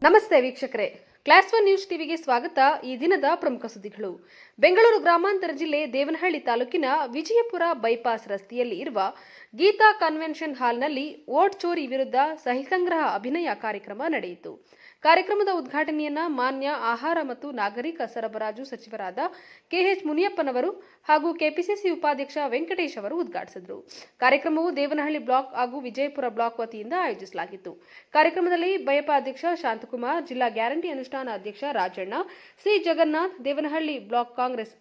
ನಮಸ್ತೆ ವೀಕ್ಷಕರೇ, class 1 news ಟಿವಿಗೆ ಸ್ವಾಗತ. ಈ ದಿನದ ಪ್ರಮುಖ ಸುದ್ದಿಗಳು. ಬೆಂಗಳೂರು ಗ್ರಾಮಾಂತರ ಜಿಲ್ಲೆ ದೇವನಹಳ್ಳಿ ತಾಲೂಕಿನ ವಿಜಯಪುರ ಬೈಪಾಸ್ ರಸ್ತೆಯಲ್ಲಿ ಇರುವ ಗೀತಾ ಕನ್ವೆನ್ಷನ್ ಹಾಲ್ನಲ್ಲಿ ವೋಟ್ ಚೋರಿ ವಿರುದ್ಧ ಸಹಿ ಸಂಗ್ರಹ ಅಭಿನಯ ಕಾರ್ಯಕ್ರಮ ನಡೆಯಿತು. ಕಾರ್ಯಕ್ರಮದ ಉದ್ಘಾಟನೆಯನ್ನ ಮಾನ್ಯ ಆಹಾರ ಮತ್ತು ನಾಗರಿಕ ಸರಬರಾಜು ಸಚಿವರಾದ ಕೆಎಚ್ ಮುನಿಯಪ್ಪನವರು ಹಾಗೂ ಕೆಪಿಸಿಸಿ ಉಪಾಧ್ಯಕ್ಷ ವೆಂಕಟೇಶ್ ಅವರು ಉದ್ಘಾಟಿಸಿದರು. ಕಾರ್ಯಕ್ರಮವು ದೇವನಹಳ್ಳಿ ಬ್ಲಾಕ್ ಹಾಗೂ ವಿಜಯಪುರ ಬ್ಲಾಕ್ ವತಿಯಿಂದ ಆಯೋಜಿಸಲಾಗಿತ್ತು. ಕಾರ್ಯಕ್ರಮದಲ್ಲಿ ಬಯಪ ಅಧ್ಯಕ್ಷ ಶಾಂತಕುಮಾರ್, ಜಿಲ್ಲಾ ಗ್ಯಾರಂಟಿ ಅನುಷ್ಠಾನ ಅಧ್ಯಕ್ಷ ರಾಜಣ್ಣ, ಸಿ ಜಗನ್ನಾಥ್, ದೇವನಹಳ್ಳಿ ಬ್ಲಾಕ್ ಕಾಂಗ್ರೆಸ್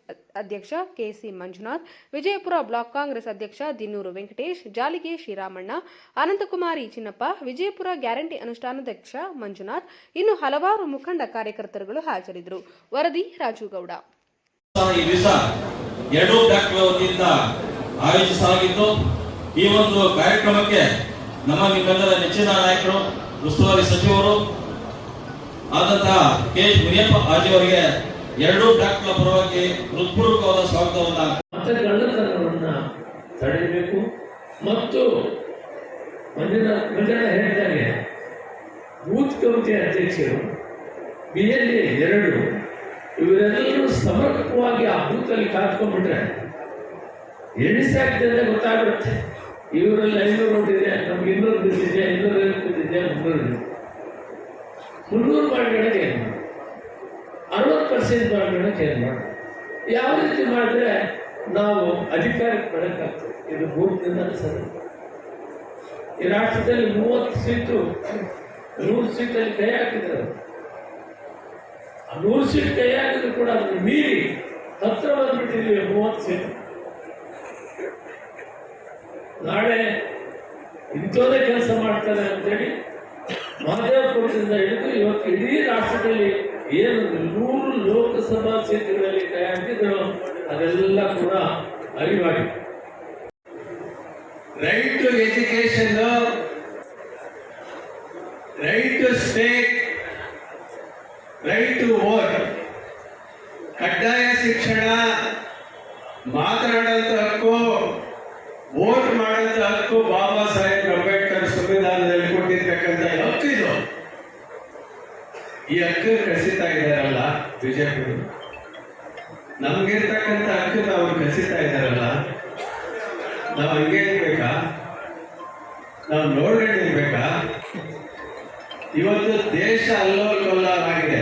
ಅಧ್ಯಕ್ಷ ಕೆಸಿ ಮಂಜುನಾಥ್, ವಿಜಯಪುರ ಬ್ಲಾಕ್ ಕಾಂಗ್ರೆಸ್ ಅಧ್ಯಕ್ಷ ದಿನ್ನೂರು ವೆಂಕಟೇಶ್, ಜಾಲಿಗೆ ಶ್ರೀರಾಮಣ್ಣ, ಅನಂತಕುಮಾರಿ ಚಿನ್ನಪ್ಪ, ವಿಜಯಪುರ ಗ್ಯಾರಂಟಿ ಅನುಷ್ಠಾನಾಧ್ಯಕ್ಷ ಮಂಜುನಾಥ್, ಇನ್ನು ಹಲವಾರು ಮುಖಂಡ ಕಾರ್ಯಕರ್ತರುಗಳು ಹಾಜರಿದ್ದರು. ವರದಿ ರಾಜುಗೌಡ. ಈ ದಿವಸ ಎರಡೂ ಬ್ಲಾಕ್ ವತಿಯಿಂದ ಆಯೋಜಿಸಲಾಗಿದ್ದು, ಈ ಒಂದು ಕಾರ್ಯಕ್ರಮಕ್ಕೆ ನಿಮ್ಮೆಲ್ಲರ ನೆಚ್ಚಿನ ನಾಯಕರು, ಉಸ್ತುವಾರಿ ಸಚಿವರು ಆದಂತಹ ಕೆಎಚ್ ಮುನಿಯಪ್ಪ ಅವರಿಗೆ ಎರಡೂ ಬ್ಲಾಕ್ ಪರವಾಗಿ ಹೃತ್ಪೂರ್ವಕವಾದ ಸ್ವಾಗತವನ್ನ. ಮತಗಳ್ಳತನವನ್ನ ತಡೆಯಬೇಕು ಮತ್ತು ಮಂಜಣ್ಣ ಹೇಳಿದಾಗೆ ಬೂತ್ ಕಮಿಟಿ ಅಧ್ಯಕ್ಷರು ಬಿಎಲ್ಎ 2 ಇವರೆಲ್ಲರೂ ಸಮರ್ಪಕವಾಗಿ ಆ ಬೂತಲ್ಲಿ ಕಾತ್ಕೊಂಡ್ಬಿಟ್ರೆ ಎಣಿಸಾಕ್ತಂದ್ರೆ ಗೊತ್ತಾಗುತ್ತೆ. ಇವರಲ್ಲಿ 500 ಓಟಿದೆ, ನಮ್ಗೆ 200 ಬಿದ್ದಿದೆ, 250 ಬಿದ್ದಿದೆ, 300 ಮಾಡ್ಕೊಳಕ್ಕೆ ಏನು ಮಾಡಿ, 60% ಮಾಡ್ಕೊಳಕ್ಕೆ ಏನು ಮಾಡಿ, ಯಾವ ರೀತಿ ಮಾಡಿದ್ರೆ ನಾವು ಅಧಿಕಾರಕ್ಕೆ ಬರೋಕ್ಕಾಗ್ತದೆ. ಇದು ಬೂತ್ನಿಂದ ಸರಿ. ಈ ರಾಷ್ಟ್ರದಲ್ಲಿ 30 ಸೀಟು 100 ಸೀಟಲ್ಲಿ ಕೈ ಹಾಕಿದ್ರು. ಆ 100 ಸೀಟ್ ಕೈ ಹಾಕಿದ್ರು ಕೂಡ ಅದನ್ನು ಮೀರಿ ಹತ್ರ ಬಂದ್ಬಿಟ್ಟಿದ್ವಿ 30 ಸೀಟು. ನಾಳೆ ಇಂಥೋದೇ ಕೆಲಸ ಮಾಡ್ತಾರೆ ಅಂತೇಳಿ ಮಹದೇವಪುರದಿಂದ ಹಿಡಿದು ಇವತ್ತು ಇಡೀ ರಾಷ್ಟ್ರದಲ್ಲಿ ಏನು 100 ಲೋಕಸಭಾ ಸೀಟುಗಳಲ್ಲಿ ಕೈ ಹಾಕಿದ್ರು ಅದೆಲ್ಲ ಕೂಡ ಅರಿವಾಗಿ. Right to education, right to state, right to vote, ಕಡ್ಡಾಯ ಶಿಕ್ಷಣ, ಮಾತನಾಡುವಂಥ ಹಕ್ಕು, ವೋಟ್ ಮಾಡುವಂಥ ಹಕ್ಕು ಬಾಬಾ ಸಾಹೇಬ್ ಅಂಬೇಡ್ಕರ್ ಸಂವಿಧಾನದಲ್ಲಿ ಕೊಟ್ಟಿರ್ತಕ್ಕಂಥ ಹಕ್ಕು ಇದು. ಈ ಹಕ್ಕು ಕಸಿತಾ ಇದ್ದಾರಲ್ಲ ಬಿಜೆಪಿ, ನಮ್ಗಿರ್ತಕ್ಕಂಥ ಹಕ್ಕು ಅವ್ರು ಕಸಿತಾ ಇದ್ದಾರಲ್ಲ, ನಾವು ಹಂಗೆ ಇರ್ಬೇಕಾ? ನಾವು ನೋಡ್ಕೊಂಡಿರ್ಬೇಕಾ? ಇವತ್ತು ದೇಶ ಅಲ್ಲೋಲಕಲ್ಲೋಲ ಆಗಿದೆ.